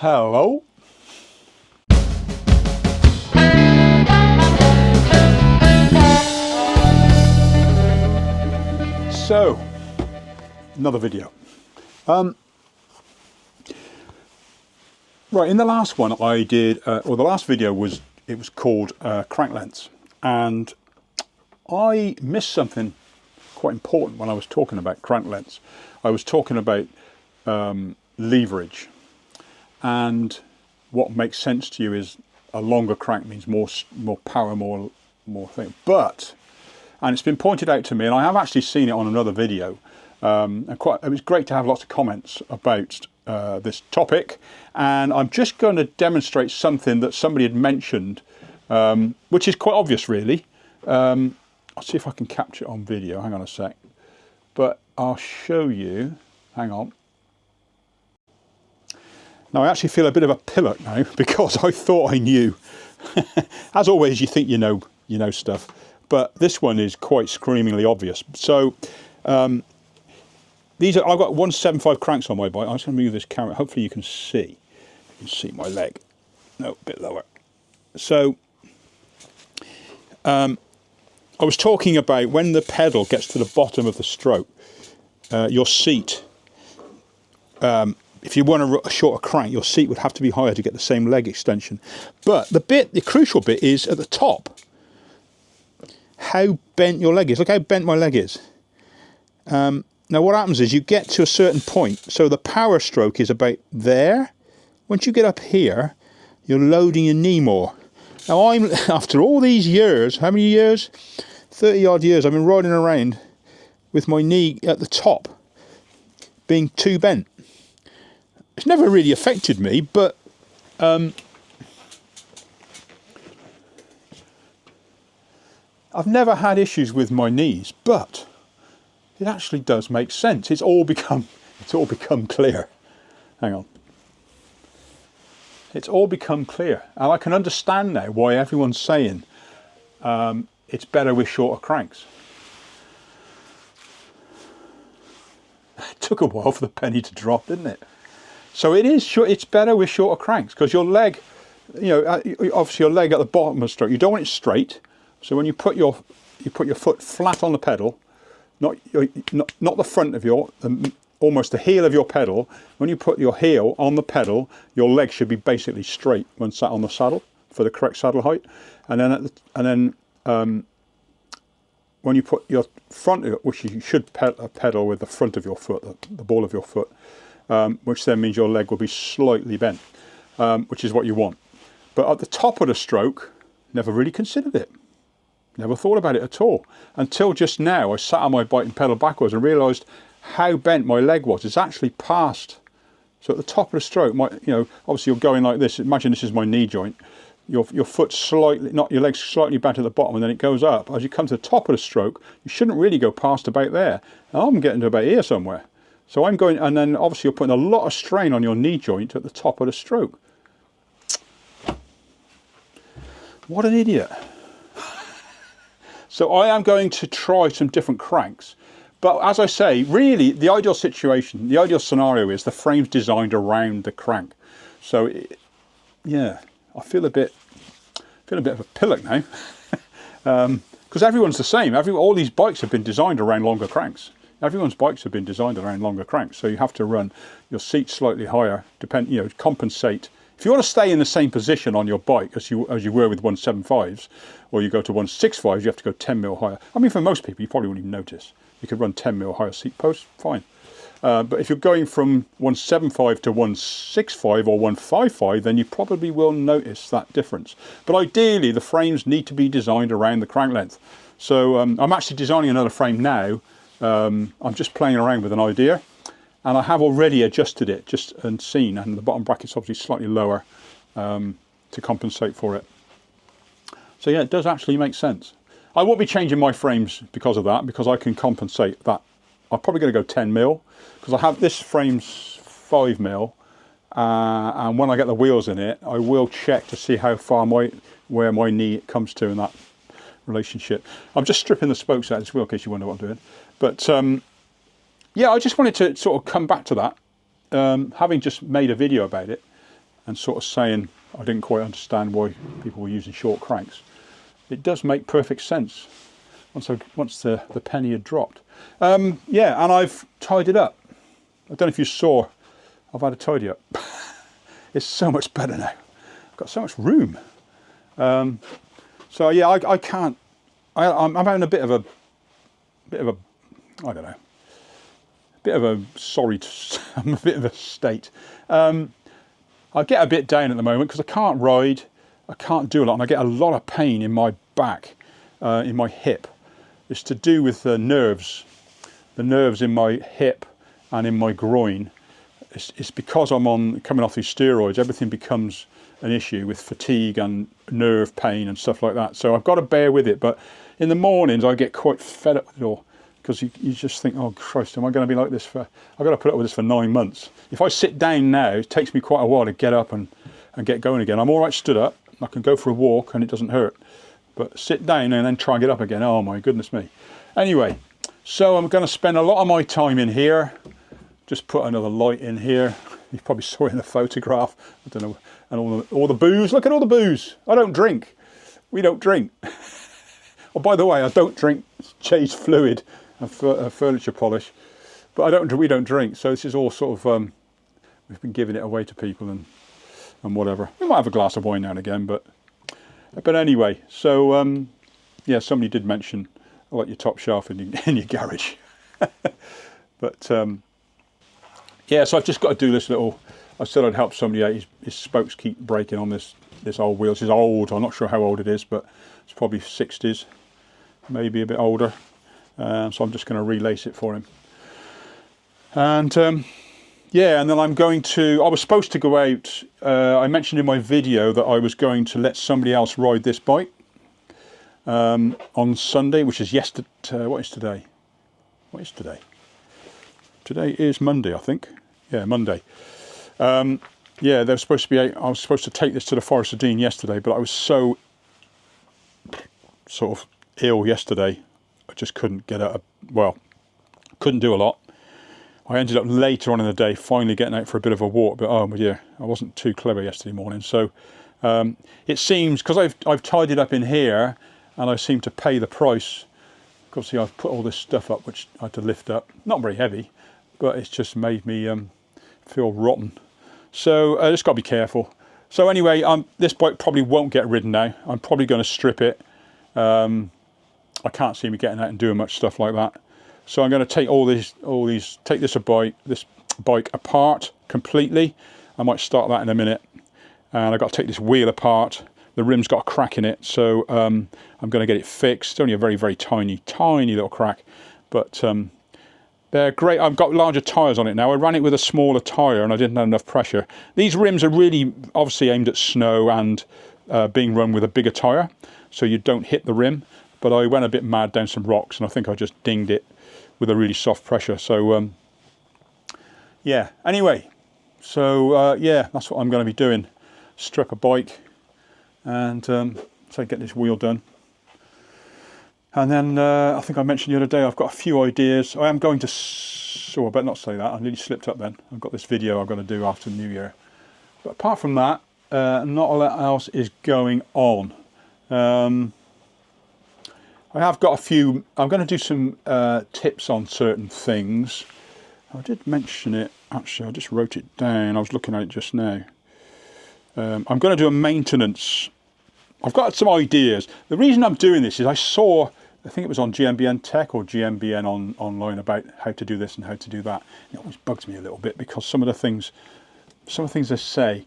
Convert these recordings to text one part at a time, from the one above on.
Hello. So, another video. Right, in the last one I did, the last video was called crank lengths, and I missed something quite important when I was talking about crank lengths. I was talking about leverage, and what makes sense to you is a longer crank means more power, more thing. But, and it's been pointed out to me, and I have actually seen it on another video, and it was great to have lots of comments about this topic, and I'm just going to demonstrate something that somebody had mentioned, which is quite obvious really. I'll see if I can capture it on video, hang on a sec, but I'll show you, hang on. Now I actually feel a bit of a pillock now because I thought I knew. As always, you think you know stuff, but this one is quite screamingly obvious. So I've got 175 cranks on my bike. I'm just going to move this camera. Hopefully you can see. You can see my leg. No, a bit lower. So I was talking about when the pedal gets to the bottom of the stroke, your seat, if you want a shorter crank, your seat would have to be higher to get the same leg extension. But the crucial bit is at the top, how bent your leg is. Look how bent my leg is. Now what happens is you get to a certain point, so the power stroke is about there. Once you get up here, you're loading your knee more. Now after all these years, how many years? 30 odd years, I've been riding around with my knee at the top being too bent. It's never really affected me, but I've never had issues with my knees, but it actually does make sense. It's all become clear. Hang on. It's all become clear, and I can understand now why everyone's saying it's better with shorter cranks. It took a while for the penny to drop, didn't it? So it is short. It's better with shorter cranks because your leg, obviously your leg at the bottom of the stroke, you don't want it straight. So when you put your foot flat on the pedal, not the front of almost the heel of your pedal. When you put your heel on the pedal, your leg should be basically straight when sat on the saddle for the correct saddle height. And then when you put your front, which you should pedal with the front of your foot, the ball of your foot, which then means your leg will be slightly bent, which is what you want. But at the top of the stroke, never really considered it. Never thought about it at all. Until just now, I sat on my bike and pedaled backwards and realised how bent my leg was. It's actually past. So at the top of the stroke, obviously you're going like this. Imagine this is my knee joint. Your foot's slightly, not your leg's slightly bent at the bottom, and then it goes up. As you come to the top of the stroke, you shouldn't really go past about there. And I'm getting to about here somewhere. So I'm going, and then obviously you're putting a lot of strain on your knee joint at the top of the stroke. What an idiot. So I am going to try some different cranks. But as I say, really the ideal situation, the ideal scenario is the frame's designed around the crank. So yeah, I feel a bit of a pillock now. Because everyone's the same. All these bikes have been designed around longer cranks. Everyone's bikes have been designed around longer cranks, so you have to run your seat slightly higher, compensate. If you want to stay in the same position on your bike as you were with 175s, or you go to 165s, you have to go 10 mil higher. I mean, for most people, you probably wouldn't even notice. You could run 10 mil higher seat posts, fine. But if you're going from 175 to 165 or 155, then you probably will notice that difference. But ideally, the frames need to be designed around the crank length. So I'm actually designing another frame now. I'm just playing around with an idea, and I have already adjusted it and seen, and the bottom bracket's obviously slightly lower to compensate for it. So yeah, it does actually make sense. I won't be changing my frames because of that, because I can compensate that. I'm probably going to go 10 mil because I have this frame's 5 mil, and when I get the wheels in it, I will check to see how far where my knee comes to in that relationship. I'm just stripping the spokes out of this wheel in case you wonder what I'm doing. But yeah, I just wanted to sort of come back to that, having just made a video about it, and sort of saying I didn't quite understand why people were using short cranks. It does make perfect sense once the penny had dropped. Yeah, and I've tied it up. I don't know if you saw, I've had a tidy up. It's so much better now. I've got so much room. So yeah, I can't. I'm having a bit of a I don't know, bit of a sorry. I'm a bit of a state. I get a bit down at the moment because I can't ride. I can't do a lot, and I get a lot of pain in my back, in my hip. It's to do with the nerves in my hip and in my groin. It's because I'm coming off these steroids. Everything becomes an issue with fatigue and nerve pain and stuff like that. So I've got to bear with it. But in the mornings, I get quite fed up with it all, because you just think, oh Christ, am I going to be like this I've got to put up with this for 9 months. If I sit down now, it takes me quite a while to get up and get going again. I'm all right stood up. I can go for a walk and it doesn't hurt. But sit down and then try and get up again. Oh my goodness me. Anyway, so I'm going to spend a lot of my time in here. Just put another light in here. You probably saw it in the photograph. I don't know. And all the booze. Look at all the booze. I don't drink. We don't drink. Oh, by the way, I don't drink chased fluid and furniture polish. But we don't drink. So this is all sort of, we've been giving it away to people and whatever. We might have a glass of wine now and again, but anyway. So yeah, somebody did mention I like your top shelf in your garage. But yeah, so I've just got to do this little. I said I'd help somebody out. His spokes keep breaking on this old wheel. This is old. I'm not sure how old it is, but it's probably 60s, maybe a bit older. So I'm just going to relace it for him. And yeah, and then I was supposed to go out. I mentioned in my video that I was going to let somebody else ride this bike on Sunday, which is yesterday. What is today? What is today? Today is Monday, I think. Yeah, Monday. Yeah, there was supposed to be. I was supposed to take this to the Forest of Dean yesterday, but I was so sort of ill yesterday. I just couldn't get out. Couldn't do a lot. I ended up later on in the day finally getting out for a bit of a walk, but oh yeah, I wasn't too clever yesterday morning. So it seems, because I've tidied up in here and I seem to pay the price. Obviously I've put all this stuff up which I had to lift up. Not very heavy, but it's just made me feel rotten. So I just got to be careful. So anyway, this bike probably won't get ridden now. I'm probably going to strip it. I can't see me getting out and doing much stuff like that. So I'm going to take take this bike apart completely. I might start that in a minute. And I've got to take this wheel apart. The rim's got a crack in it, so I'm going to get it fixed. It's only a very, very tiny little crack, but they're great. I've got larger tyres on it now. I ran it with a smaller tyre and I didn't have enough pressure. These rims are really obviously aimed at snow and being run with a bigger tyre, so you don't hit the rim. But I went a bit mad down some rocks and I think I just dinged it with a really soft pressure. So yeah, anyway, so yeah, that's what I'm going to be doing. Strip a bike and so get this wheel done. And then I think I mentioned the other day, I've got a few ideas. I am going to, I better not say that, I nearly slipped up then. I've got this video I'm going to do after New Year. But apart from that, not a lot else is going on. I have got a few, I'm going to do some tips on certain things. I did mention it, actually, I just wrote it down. I was looking at it just now. I'm going to do a maintenance. I've got some ideas. The reason I'm doing this is I saw, I think it was on GMBN Tech or GMBN online about how to do this and how to do that. It always bugs me a little bit because some of the things they say,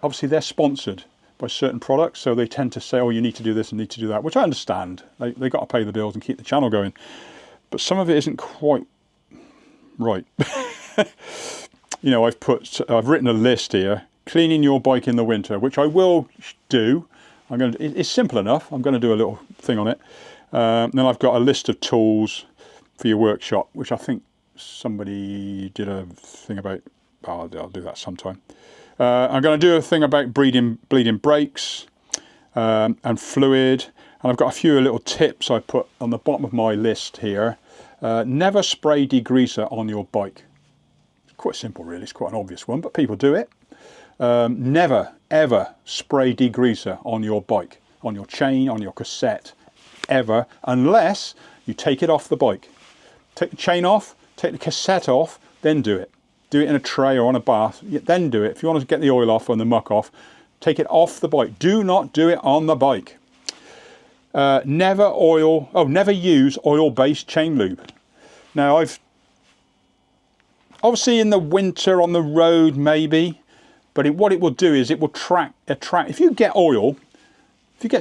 obviously they're sponsored by certain products, so they tend to say, oh, you need to do this and need to do that, which I understand. They got to pay the bills and keep the channel going. But some of it isn't quite right. You know, I've written a list here, cleaning your bike in the winter, which I will do. It's simple enough. I'm going to do a little thing on it. Then I've got a list of tools for your workshop, which I think somebody did a thing about. I'll do that sometime. I'm going to do a thing about bleeding brakes and fluid. And I've got a few little tips I put on the bottom of my list here. Never spray degreaser on your bike. It's quite simple, really. It's quite an obvious one, but people do it. Never, ever spray degreaser on your bike, on your chain, on your cassette, ever, unless you take it off the bike. Take the chain off, take the cassette off, then do it. Do it in a tray or on a bath, then do it. If you want to get the oil off and the muck off, take it off the bike. Do not do it on the bike. Never use oil-based chain lube. Now, obviously in the winter on the road maybe, but what it will do is it will attract. If you get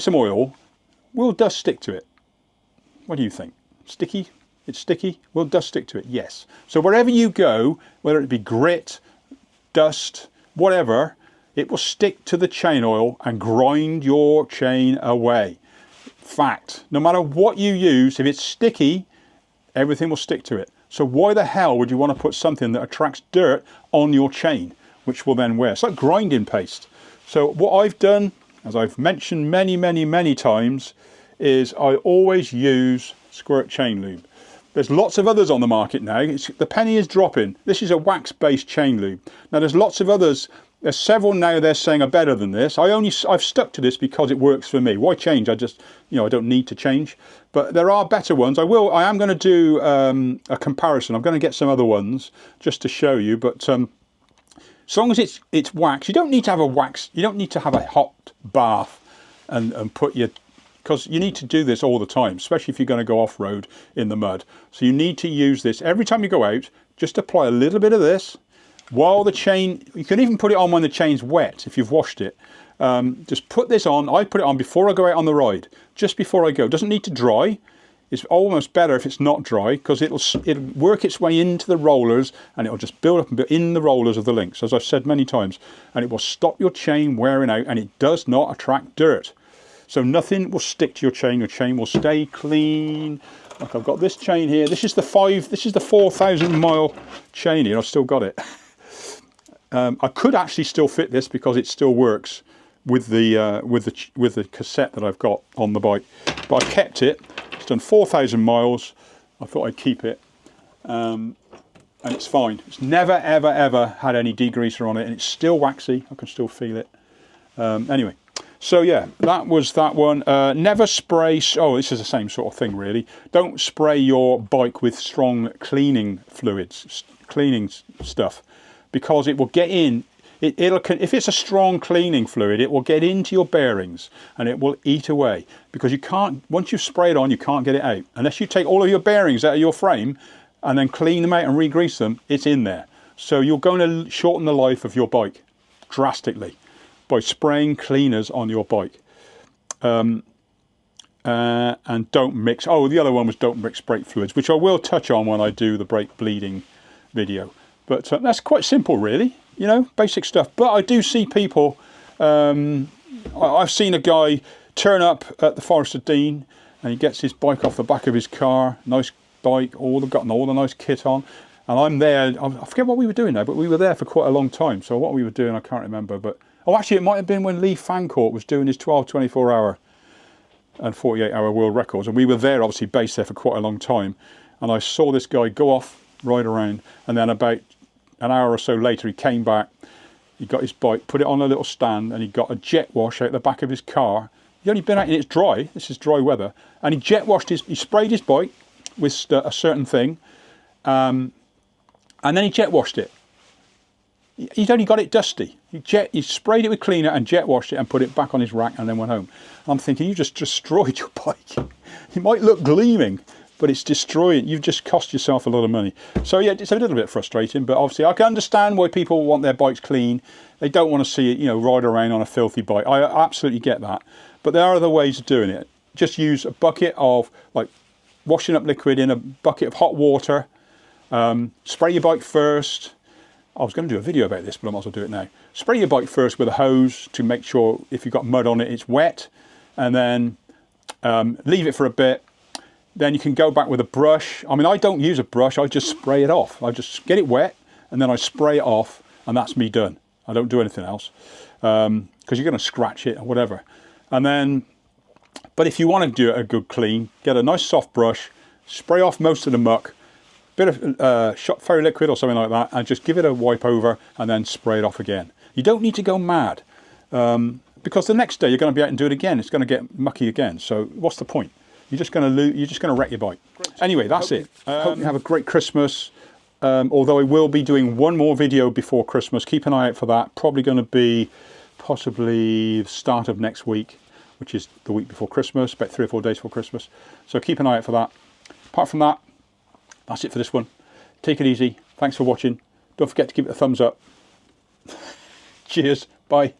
some oil, will dust stick to it? What do you think? Sticky? It's sticky? Will dust stick to it? Yes. So wherever you go, whether it be grit, dust, whatever, it will stick to the chain oil and grind your chain away. Fact. No matter what you use, if it's sticky, everything will stick to it. So why the hell would you want to put something that attracts dirt on your chain, which will then wear? It's like grinding paste. So what I've done, as I've mentioned many times, is I always use squirt chain lube. There's lots of others on the market now. The penny is dropping. This is a wax-based chain lube. Now there's lots of others. There's several now they're saying are better than this. I've stuck to this because it works for me. Why change? I don't need to change. But there are better ones. I am going to do a comparison. I'm going to get some other ones just to show you. But as long as it's wax, you don't need to have a wax. You don't need to have a hot bath and put your, because you need to do this all the time, especially if you're going to go off-road in the mud. So you need to use this every time you go out. Just apply a little bit of this while the chain, you can even put it on when the chain's wet if you've washed it. Just put this on. I put it on before I go out on the ride, just before I go. It doesn't need to dry. It's almost better if it's not dry, because it'll work its way into the rollers and it'll just build up in the rollers of the links, as I've said many times, and it will stop your chain wearing out, and it does not attract dirt. So nothing will stick to your chain. Your chain will stay clean. Like I've got this chain here. This is the 4,000 mile chain here. I've still got it. I could actually still fit this because it still works with the cassette that I've got on the bike, but I kept it. It's done 4,000 miles. I thought I'd keep it, and it's fine. It's never ever had any degreaser on it, and it's still waxy. I can still feel it. Anyway, so yeah, that was that one. Never spray. Oh, this is the same sort of thing really. Don't spray your bike with strong cleaning fluids, cleaning stuff, because it will get in. If it's a strong cleaning fluid, it will get into your bearings and it will eat away, because you can't, once you've sprayed on, you can't get it out unless you take all of your bearings out of your frame and then clean them out and re-grease them. It's in there. So you're going to shorten the life of your bike drastically by spraying cleaners on your bike. And don't mix. Oh, the other one was don't mix brake fluids, which I will touch on when I do the brake bleeding video. But that's quite simple, really. You know, basic stuff. But I do see people, I've seen a guy turn up at the Forest of Dean and he gets his bike off the back of his car, nice bike, gotten all the nice kit on. And I'm there, I forget what we were doing there, but we were there for quite a long time. So what we were doing, I can't remember. But actually it might have been when Lee Fancourt was doing his 12, 24 hour and 48 hour world records. And we were there, obviously based there for quite a long time. And I saw this guy go off, ride around, and then about an hour or so later he came back, he got his bike, put it on a little stand, and he got a jet wash out the back of his car. He'd only been out, and it's dry, this is dry weather, and he sprayed his bike with a certain thing, and then he jet washed it. He'd only got it dusty. He sprayed it with cleaner and jet washed it and put it back on his rack and then went home. I'm thinking, you just destroyed your bike. It might look gleaming, but it's destroying. You've just cost yourself a lot of money. So yeah, it's a little bit frustrating, but obviously I can understand why people want their bikes clean. They don't want to see it, ride around on a filthy bike. I absolutely get that. But there are other ways of doing it. Just use a bucket of, like, washing up liquid in a bucket of hot water. Spray your bike first. I was going to do a video about this, but I might as well do it now. Spray your bike first with a hose to make sure if you've got mud on it, it's wet. And then leave it for a bit. Then you can go back with a brush. I mean, I don't use a brush. I just spray it off. I just get it wet and then I spray it off, and that's me done. I don't do anything else because you're going to scratch it or whatever. And then, but if you want to do a good clean, get a nice soft brush, spray off most of the muck, bit of shot fairy liquid or something like that, and just give it a wipe over and then spray it off again. You don't need to go mad, because the next day you're going to be out and do it again. It's going to get mucky again. So what's the point? You're just going to wreck your bike. Anyway, that's it. Hope you have a great Christmas. Although I will be doing one more video before Christmas. Keep an eye out for that. Probably going to be possibly the start of next week, which is the week before Christmas, about 3 or 4 days before Christmas. So keep an eye out for that. Apart from that, that's it for this one. Take it easy. Thanks for watching. Don't forget to give it a thumbs up. Cheers. Bye.